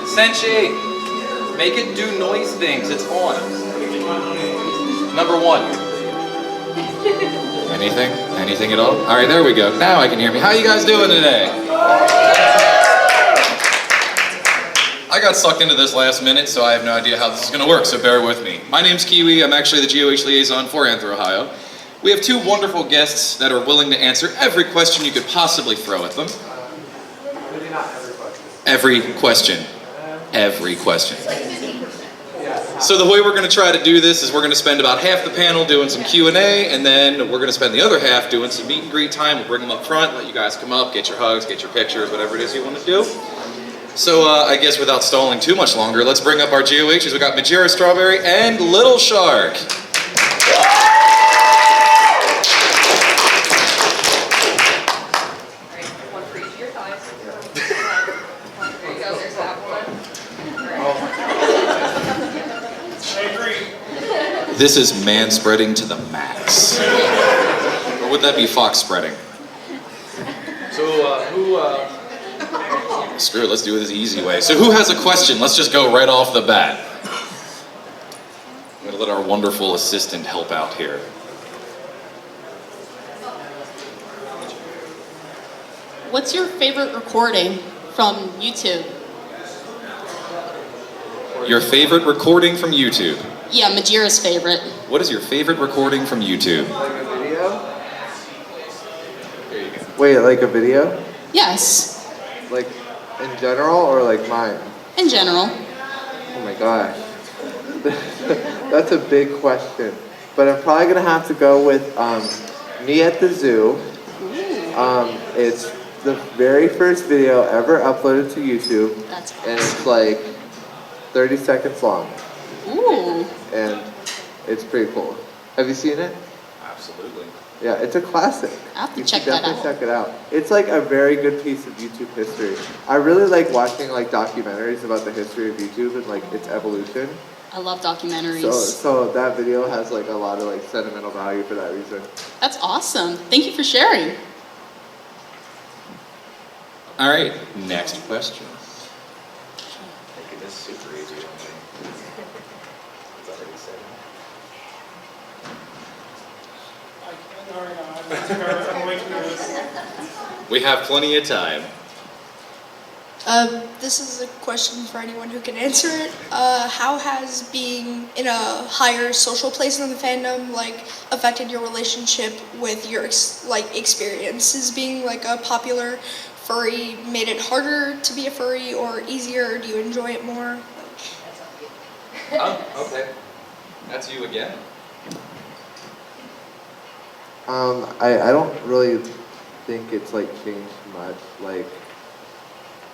Senshi, make it do noise things. It's on. Number 1. Anything? Anything at all? All right, there we go. Now I can hear me. How you guys doing today? I got sucked into this last minute, so I have no idea how this is going to work, so bear with me. My name's Kiwi. I'm actually the GOH liaison for AnthrOhio. We have 2 wonderful guests that are willing to answer every question you could possibly throw at them. Maybe not every question. Every question. Every question. So the way we're going to try to do this is we're going to spend about half the panel doing some Q&A, and then we're going to spend the other half doing some meet and greet time. We'll bring them up front, let you guys come up, get your hugs, get your pictures, whatever it is you want to do. So I guess without stalling too much longer, let's bring up our GOHs. We've got Majira Strawberry and Lilshark. This is man spreading to the max. Or would that be fox spreading? So screw it, let's do it the easy way. So who has a question? Let's just go right off the bat. I'm gonna let our wonderful assistant help out here. What's your favorite recording from YouTube? Your favorite recording from YouTube? Yeah, Majira's favorite. What is your favorite recording from YouTube? Like a video? There you go. Wait, like a video? Yes, Like in general or like mine? in general. Oh my gosh. That's a big question. But I'm probably gonna have to go with me at the zoo. It's the very first video ever uploaded to YouTube. That's And awesome. it's like 30 seconds long. Ooh. And it's pretty cool. Have you seen it? Absolutely. Yeah, it's a classic. I have to You check should that definitely out. check it out. It's like a very good piece of YouTube history. I really like watching like documentaries about the history of YouTube and like its evolution. I love documentaries. So that video has like a lot of like sentimental value for that reason. That's awesome. Thank you for sharing. All right, next question. Making this super easy. It's already said. We have plenty of time. This is a question for anyone who can answer it. How has being in a higher social place in the fandom like affected your relationship with your experiences being like a popular furry? Made it harder to be a furry or easier? Do you enjoy it more? Oh, okay. That's you again. I don't really think it's like changed much. Like,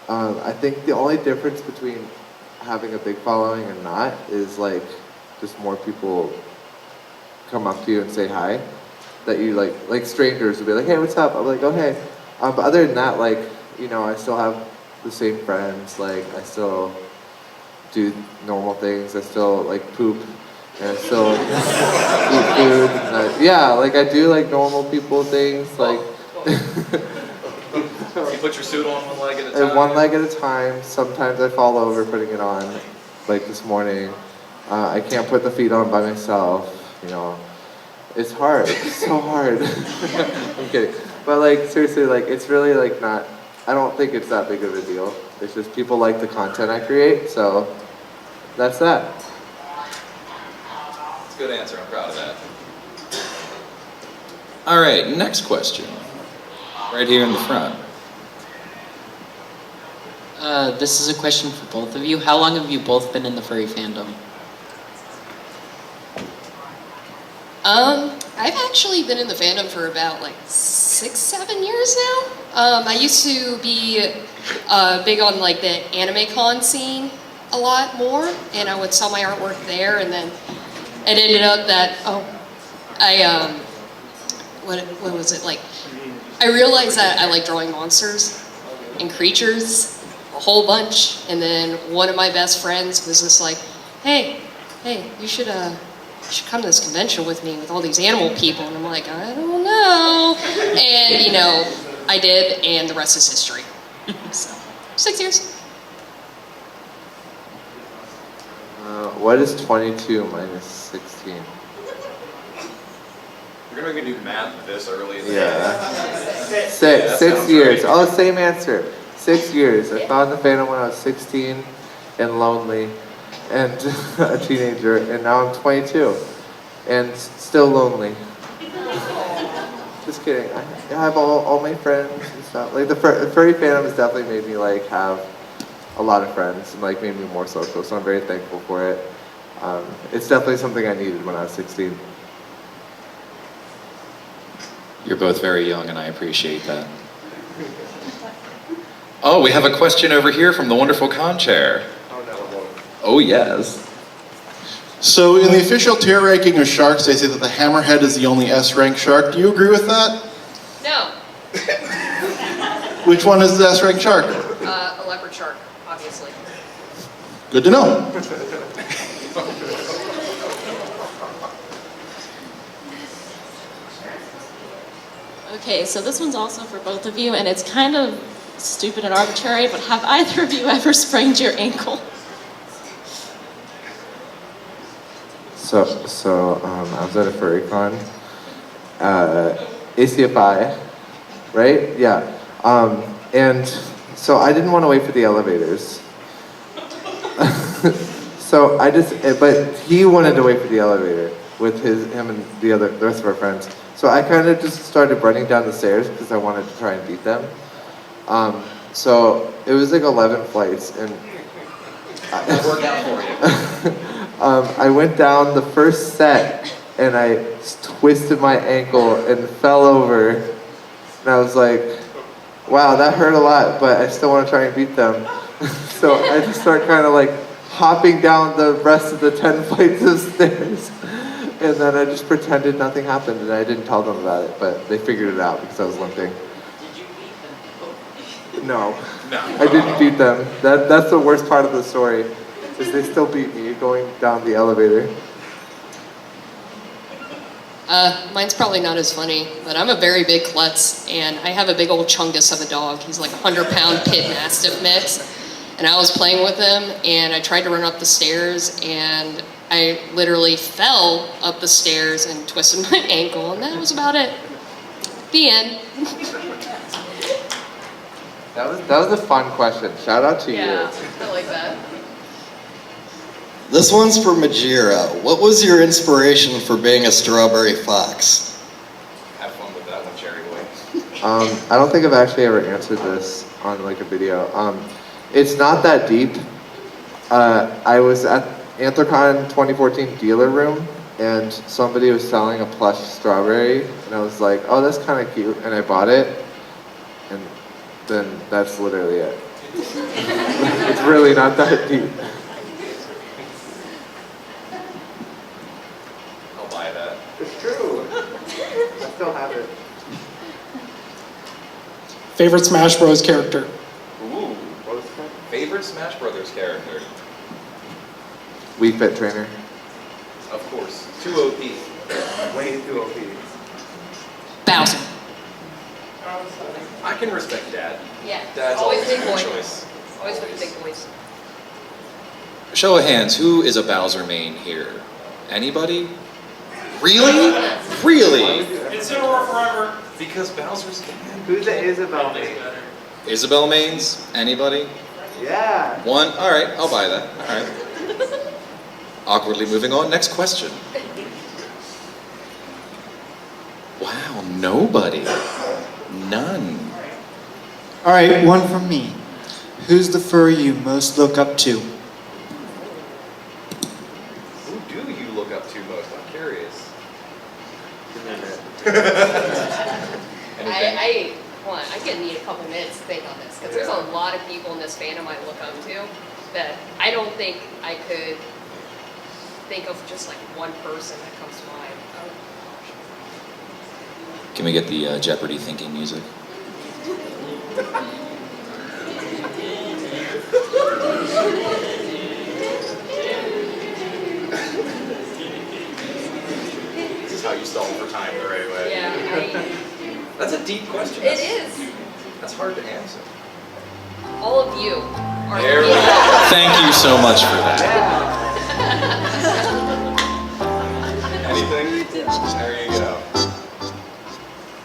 I think the only difference between having a big following and not is like just more people come up to you and say hi. That you like strangers will be like, hey, what's up? I'm like, oh hey. But other than that, like, you know, I still have the same friends. Like, I still do normal things. I still like poop. And I still eat food. And yeah, like I do like normal people things. Like. You put your suit on one leg at a time? One leg at a time. Sometimes I fall over putting it on, like this morning. I can't put the feet on by myself, you know. It's hard, it's so hard. I'm kidding. But like, seriously, like it's really like not, I don't think it's that big of a deal. It's just people like the content I create, so that's that. It's a good answer, I'm proud of that. All right, next question. Right here in the front. This is a question for both of you. How long have you both been in the furry fandom? I've actually been in the fandom for about like 6-7 years now. I used to be big on like the anime con scene a lot more, and I would sell my artwork there, and then it ended up that what was it like? I realized that I like drawing monsters and creatures a whole bunch, and then one of my best friends was just like, hey, you should you should come to this convention with me with all these animal people. And I'm like, I don't know. And, you know, I did, and the rest is history. So, 6 years. What is 22 minus 16? We're gonna make me do math this early in the Yeah. That Six sounds years. right. Oh, same answer. 6 years. I found the fandom when I was 16 and lonely and a teenager, and now I'm 22 and still lonely. Just kidding. I have all my friends and stuff. Like the furry fandom has definitely made me like have a lot of friends and like made me more social. So I'm very thankful for it. It's definitely something I needed when I was 16. You're both very young, and I appreciate that. Oh, we have a question over here from the wonderful con chair. Oh no. Oh, yes. So in the official tier ranking of sharks, they say that the hammerhead is the only S-rank shark. Do you agree with that? No, Which one is the S-rank shark? a leopard shark, obviously. Good to know. Okay, so this one's also for both of you, and it's kind of stupid and arbitrary, but have either of you ever sprained your ankle? So I was at a furry con, ACFI, right? Yeah. And so I didn't want to wait for the elevators. So but he wanted to wait for the elevator with him and the rest of our friends. So I kind of just started running down the stairs because I wanted to try and beat them. So it was like 11 flights, and It'll work out for you. I went down the first set and I twisted my ankle and fell over. And I was like, wow, that hurt a lot, but I still want to try and beat them. So I just start kind of like hopping down the rest of the 10 flights of stairs. And then I just pretended nothing happened, and I didn't tell them about it, but they figured it out because I was limping. Did you beat them? No, No. I didn't beat them. That's the worst part of the story, is they still beat me going down the elevator. Mine's probably not as funny, but I'm a very big klutz, and I have a big old chungus of a dog. He's like a 100-pound pit mastiff mix, and I was playing with him, and I tried to run up the stairs, and I literally fell up the stairs and twisted my ankle, and that was about it. The end. That was a fun question. Shout out to you. I like that. This one's for Majira. What was your inspiration for being a strawberry fox? Have fun with that one, Cherry Boy. I don't think I've actually ever answered this on like a video. It's not that deep. I was at AnthrOhio 2014 dealer room, and somebody was selling a plush strawberry, and I was like, oh, that's kind of cute, and I bought it, and then that's literally it. It's really not that deep. I'll buy that. It's true. I still have it. Favorite Smash Bros. Character? Ooh. Favorite Smash Brothers character? Wii Fit Trainer. Of course. 2 OP. Way too OP. Bowser. I can respect Dad. Yeah. Dad's always always big a good boy. choice. Always with the big boys. Show of hands, who is a Bowser main here? Anybody? Really? Really? Incineroar forever. Because Bowser's Who's the Isabel main? Isabel mains? Anybody? Yeah. One? Alright, I'll buy that. Alright. Awkwardly moving on. Next question. Wow, nobody. None. All right, one from me. Who's the furry you most look up to? Who do you look up to most? I'm curious. Hold on, I'm gonna need a couple minutes to think on this, because there's a lot of people in this fandom I look up to that I don't think I could think of just like one person that comes to mind. Oh, Can we get the Jeopardy thinking music? stall for time the right way. Yeah, That's a deep question. it is. That's hard to answer. All of you are. There we go. Thank you so much for that. Anything? There you go.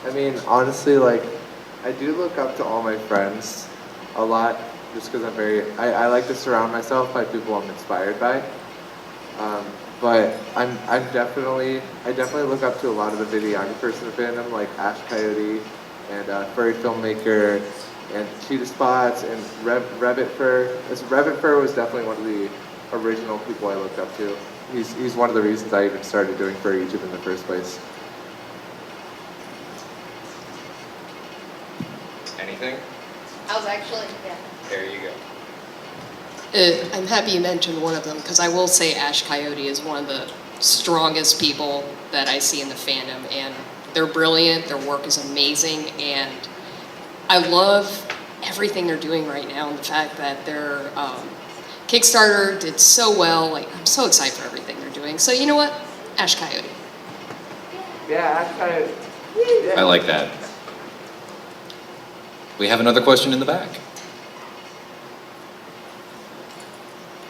I mean, honestly, like, I do look up to all my friends a lot, just because I like to surround myself by people I'm inspired by. But I definitely look up to a lot of the videographers in the fandom, like Ash Coyote and Furry Filmmaker and Cheetah Spots and Rebbit Fur. Rebbit Fur was definitely one of the original people I looked up to. He's one of the reasons I even started doing furry YouTube in the first place. Anything? I was actually, There you go. I'm happy you mentioned one of them, because I will say Ash Coyote is one of the strongest people that I see in the fandom, and they're brilliant, their work is amazing, and I love everything they're doing right now, and the fact that their Kickstarter did so well. Like, I'm so excited for everything they're doing. So you know what? Ash Coyote. Yeah, Ash Coyote. I like that. We have another question in the back.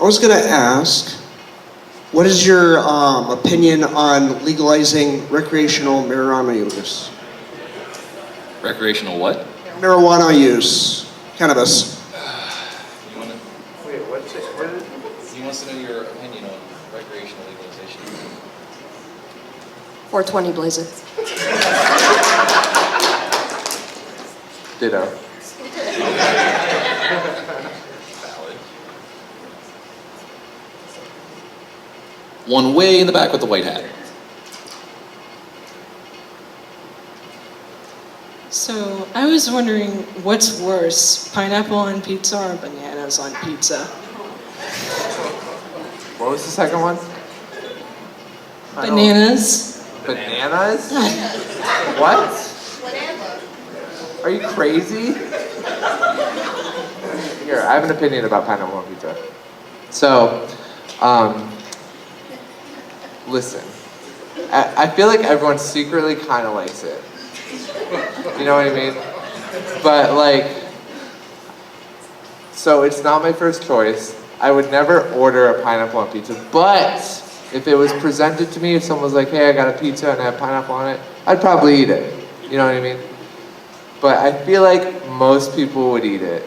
I was going to ask, what is your opinion on legalizing recreational marijuana use? Recreational what? Marijuana use, cannabis. You want to? Wait, what's it? What is it? He wants to know your opinion on recreational legalization. 420 blaze it. Ditto. Valid. One way in the back with the white hat. So I was wondering, what's worse, pineapple on pizza or bananas on pizza? What was the second one? Bananas. Bananas? What? Are you crazy? Here, I have an opinion about pineapple on pizza. So, listen. I feel like everyone secretly kind of likes it. You know what I mean? But like, so it's not my first choice. I would never order a pineapple on pizza, but if it was presented to me, if someone was like, hey, I got a pizza and I have pineapple on it, I'd probably eat it. You know what I mean? But I feel like most people would eat it,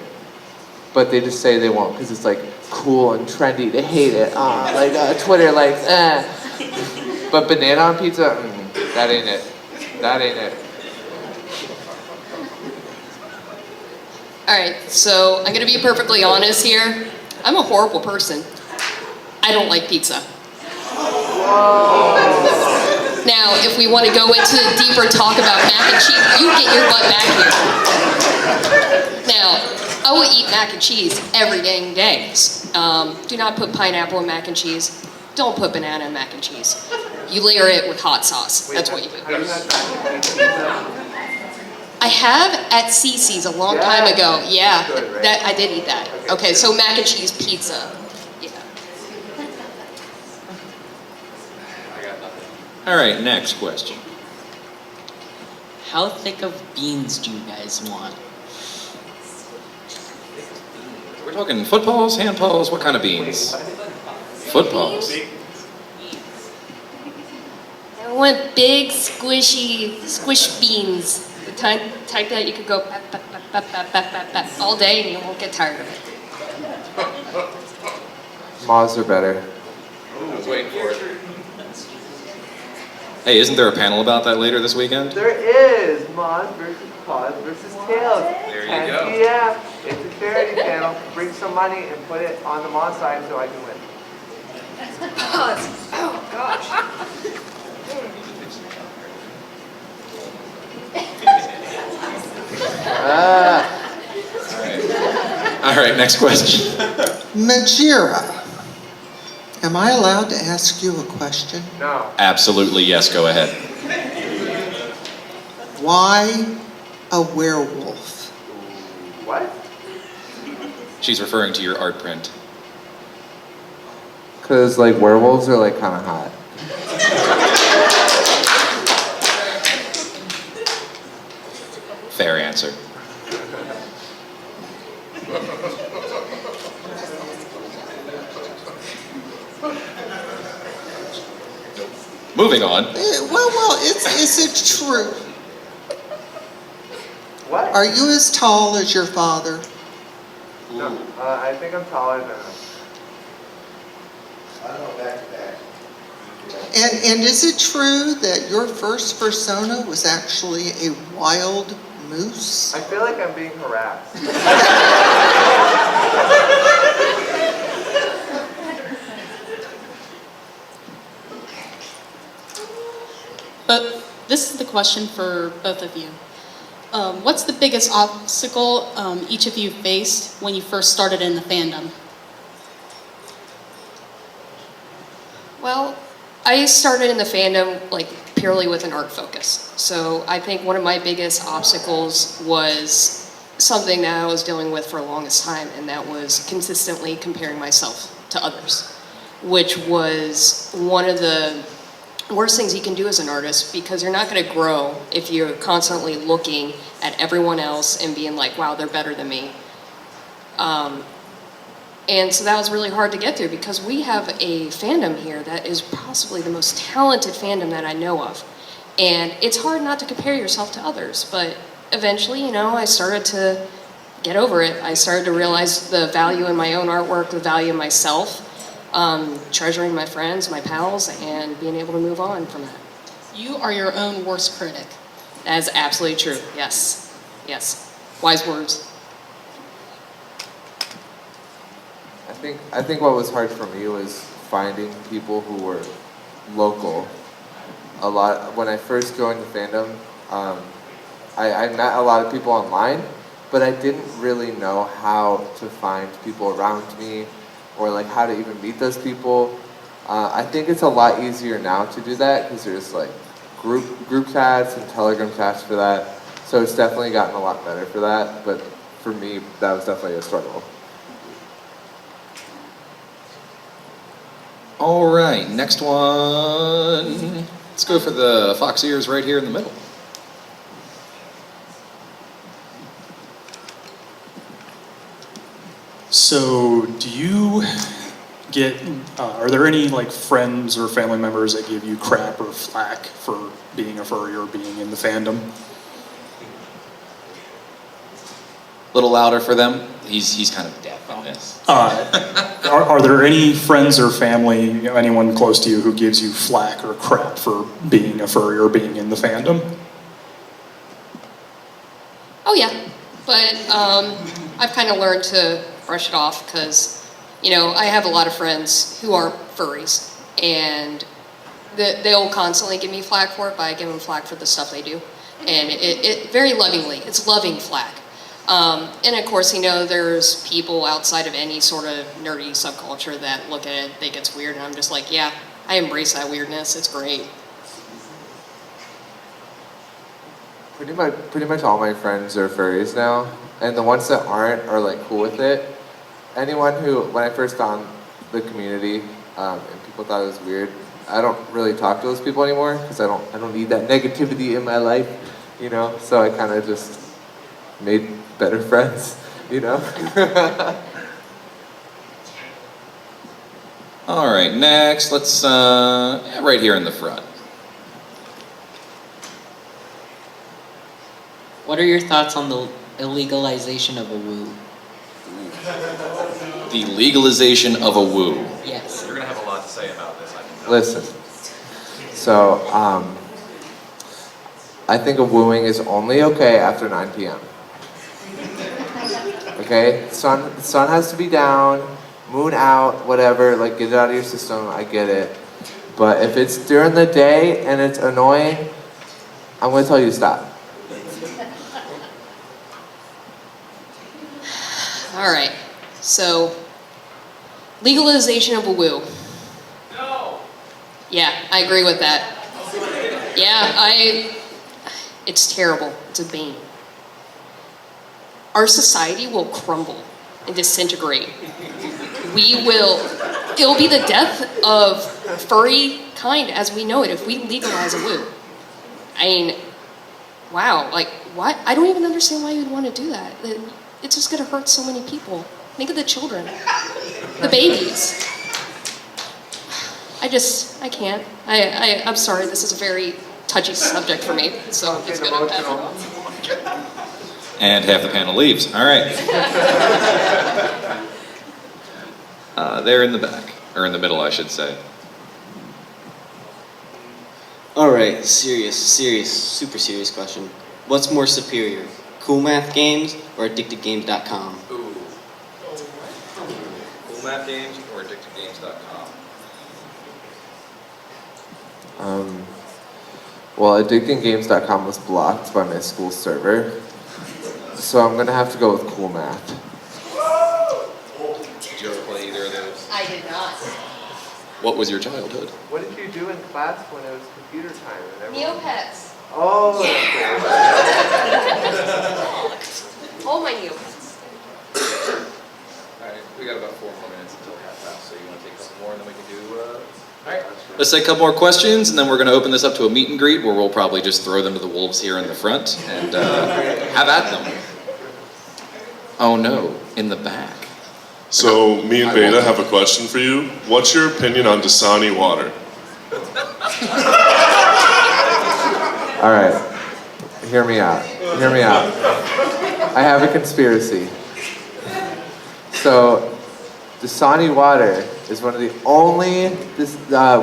but they just say they won't because it's like cool and trendy to hate it. Twitter likes, But banana on pizza, that ain't it. That ain't it. All right, so I'm gonna be perfectly honest here. I'm a horrible person. I don't like pizza. Now, if we want to go into a deeper talk about mac and cheese, you get your butt back here. Now, I will eat mac and cheese every dang day. Do not put pineapple in mac and cheese. Don't put banana in mac and cheese. You layer it with hot sauce. That's what you do. Have you had mac and cheese pizza? I have at Cece's a long time ago. Yeah, Good, right? that I did eat that. Okay, so mac and cheese pizza. Yeah. I got nothing. All right, next question. How thick of beans do you guys want? We're talking footballs, hand paws, what kind of beans? Footballs. I want big, squishy, squish beans. The type that you could go bap, bap, bap, bap, bap, bap, bap, bap all day and you won't get tired of it. Moths are better. I was waiting for it. Hey, isn't there a panel about that later this weekend? There is moths versus paws versus tails. There you 10 go. p.m. It's a charity panel. Bring some money and put it on the moth side so I can win. Oh gosh. All right, next question. Majira, am I allowed to ask you a question? No. Absolutely, yes, go ahead. Why a werewolf? What? She's referring to your art print. Because like werewolves are like kind of hot. answer. Moving on. Well, is it true? What? Are you as tall as your father? No, I think I'm taller than him. I don't know, back to back. And is it true that your first persona was actually a wild moose? I feel like I'm being harassed. But this is the question for both of you. What's the biggest obstacle each of you faced when you first started in the fandom? Well, I started in the fandom like purely with an art focus. So I think one of my biggest obstacles was something that I was dealing with for the longest time, and that was consistently comparing myself to others, which was one of the worst things you can do as an artist, because you're not going to grow if you're constantly looking at everyone else and being like, wow, they're better than me. And so that was really hard to get through, because we have a fandom here that is possibly the most talented fandom that I know of. And it's hard not to compare yourself to others, but eventually, you know, I started to get over it. I started to realize the value in my own artwork, the value in myself, treasuring my friends, my pals, and being able to move on from that. You are your own worst critic. That is absolutely true, yes. Yes, wise words. I think what was hard for me was finding people who were local. A lot, when I first joined the fandom, I met a lot of people online, but I didn't really know how to find people around me, or like how to even meet those people. I think it's a lot easier now to do that, because there's like group chats and Telegram chats for that. So it's definitely gotten a lot better for that, but for me, that was definitely a struggle. All right, next one. Let's go for the fox ears right here in the middle. So, do you get, are there any like friends or family members that give you crap or flack for being a furry or being in the fandom? A little louder for them. He's kind of deaf on this. Are there any friends or family, you know, anyone close to you who gives you flack or crap for being a furry or being in the fandom? Oh yeah, but I've kind of learned to brush it off, because, you know, I have a lot of friends who are furries, and they'll constantly give me flack for it, but I give them flack for the stuff they do, and it very lovingly. It's loving flack. And of course, you know, there's people outside of any sort of nerdy subculture that look at it, think it's weird, and I'm just like, yeah, I embrace that weirdness. It's great. Pretty much all my friends are furries now, and the ones that aren't are like cool with it. Anyone who, when I first found the community, and people thought it was weird, I don't really talk to those people anymore, because I don't need that negativity in my life, you know. So I kind of just made better friends, you know. All right, next, let's, right here in the front. What are your thoughts on the illegalization of a woo? The legalization of a woo. Yes. You're gonna have a lot to say about this, I think. Listen, so I think a wooing is only okay after 9 p.m. Okay, sun has to be down, moon out, whatever, like get it out of your system, I get it. But if it's during the day and it's annoying, I'm gonna tell you to stop. All right, so legalization of a woo. No. Yeah, I agree with that. Yeah, it's terrible. It's a bane. Our society will crumble and disintegrate. It'll be the death of furry kind as we know it if we legalize a woo. I mean, wow, like, what? I don't even understand why you'd want to do that. It's just going to hurt so many people. Think of the children, the babies. I can't. I'm sorry, this is a very touchy subject for me, so I'm just going to pass it on. And half the panel leaves. All right. There in the back, or in the middle, I should say. Alright, super serious question. What's more superior, Cool Math Games or AddictedGames.com? Ooh. Cool Math Games or AddictedGames.com? Well, addictinggames.com was blocked by my school server, so I'm gonna have to go with Cool Math. Did you ever play either of those? I did not. What was your childhood? What did you do in class when it was computer time? Neopets. Oh, All my Neopets. Alright, we got about 4 more minutes until half past, so you want to take a couple more and then we can do, Alright, let's take a couple more questions and then we're going to open this up to a meet and greet where we'll probably just throw them to the wolves here in the front and have at them. Oh no, in the back. So, me and Beta have a question for you. What's your opinion on Dasani water? all right. Hear me out. I have a conspiracy. So, Dasani water is one of the only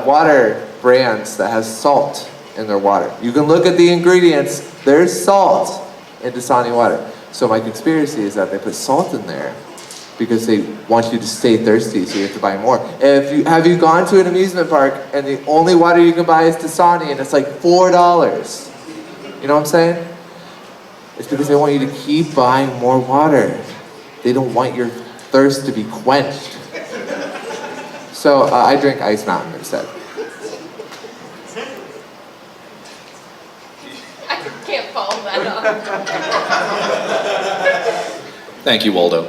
water brands that has salt in their water. You can look at the ingredients, there's salt in Dasani water. So my conspiracy is that they put salt in there because they want you to stay thirsty, so you have to buy more. Have you gone to an amusement park and the only water you can buy is Dasani and it's like $4? You know what I'm saying? It's because they want you to keep buying more water. They don't want your thirst to be quenched. So I drink Ice Mountain instead. I can't follow that up. Thank you, Waldo.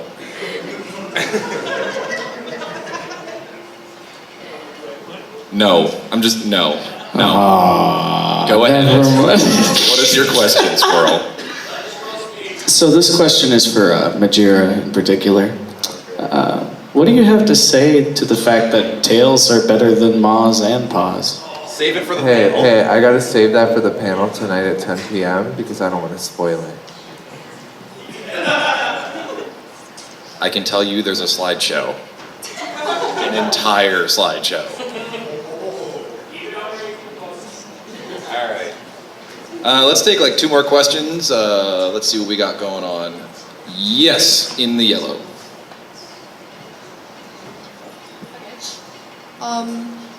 No. Go ahead. What is your question, Squirrel? So this question is for Majira in particular. What do you have to say to the fact that tails are better than maws and paws? Save it for the panel. Hey, I gotta save that for the panel tonight at 10 p.m. because I don't want to spoil it. I can tell you there's a slideshow. An entire slideshow. Alright. Let's take like 2 more questions. Let's see what we got going on. Yes, in the yellow.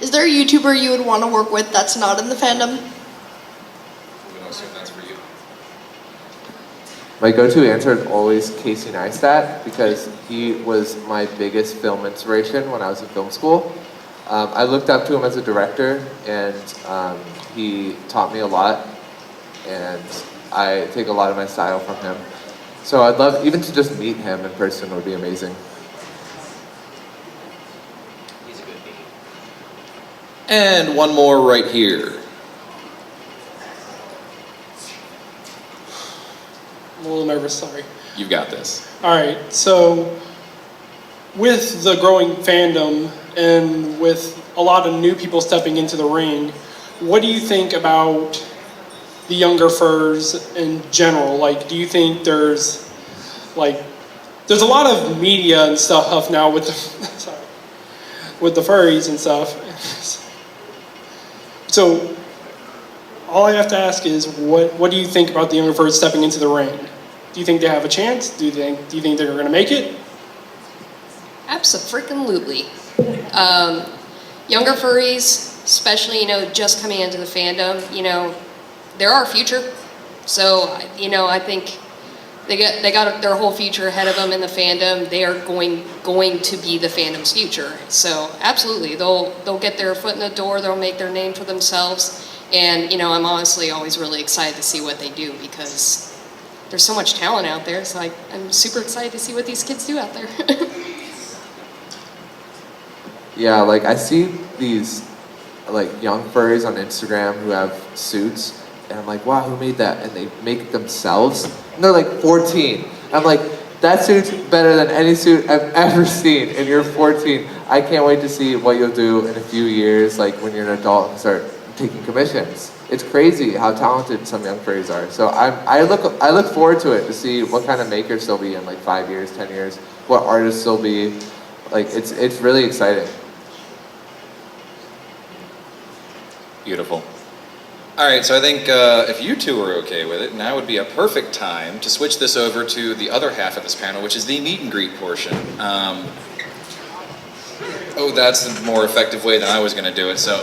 Is there a YouTuber you would want to work with that's not in the fandom? I'm going to assume that's for you. My go-to answer is always Casey Neistat because he was my biggest film inspiration when I was in film school. I looked up to him as a director and he taught me a lot and I take a lot of my style from him. So I'd love even to just meet him in person would be amazing. And one more right here. I'm a little nervous, sorry. You've got this. All right, so with the growing fandom and with a lot of new people stepping into the ring, what do you think about the younger furs in general? Like, do you think there's a lot of media and stuff now with the, with the furries and stuff. So all I have to ask is, what do you think about the younger furs stepping into the ring? Do you think they have a chance? Do you think they're going to make it? Abso-freaking-lutely. Younger furries, especially, just coming into the fandom, they're our future. So, I think they got their whole future ahead of them in the fandom. They are going to be the fandom's future. So, absolutely, they'll get their foot in the door. They'll make their name for themselves. And, I'm honestly always really excited to see what they do because there's so much talent out there. So I'm super excited to see what these kids do out there. Yeah, I see these young furries on Instagram who have suits, And I'm like, wow, who made that? And they make it themselves. And they're like 14. I'm like, that suit's better than any suit I've ever seen, and you're 14. I can't wait to see what you'll do in a few years, like when you're an adult and start taking commissions. It's crazy how talented some young furries are. So I look forward to it, to see what kind of makers they'll be in like 5 years, 10 years, what artists they'll be. Like it's really exciting. Beautiful. All right, so I think if you two are okay with it, now would be a perfect time to switch this over to the other half of this panel, which is the meet and greet portion. Oh, that's the more effective way than I was gonna do it. So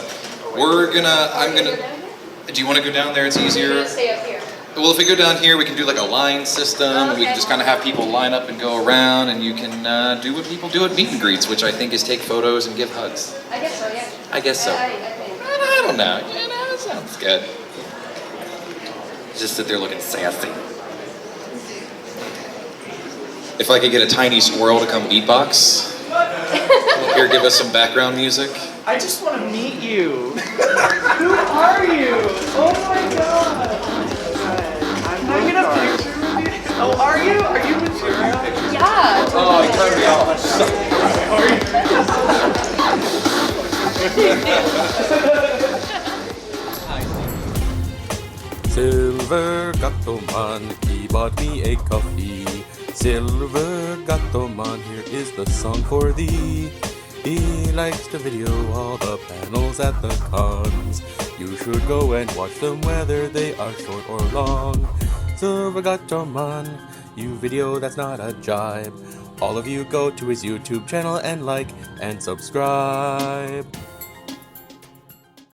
do you want to go down there? It's easier. Stay up here. Well, if we go down here, we can do like a line system, and we can just kind of have people line up and go around, and you can do what people do at meet and greets, which I think is take photos and give hugs. I guess so, yeah. I guess so. I don't know. You know, it sounds good. Just sit there looking sassy. If I could get a tiny squirrel to come beatbox, come up here, give us some background music. I just want to meet you. Who are you? Oh my god. Can I get a picture with you? Oh, are you? Are you Majira? Yeah. Oh, he turned me off. Silver Gattoman, he bought me a coffee. Silver Gattoman, here is the song for thee. He likes to video all the panels at the cons. You should go and watch them whether they are short or long. Silver Gattoman, you video that's not a jibe. All of you go to his YouTube channel and like and subscribe.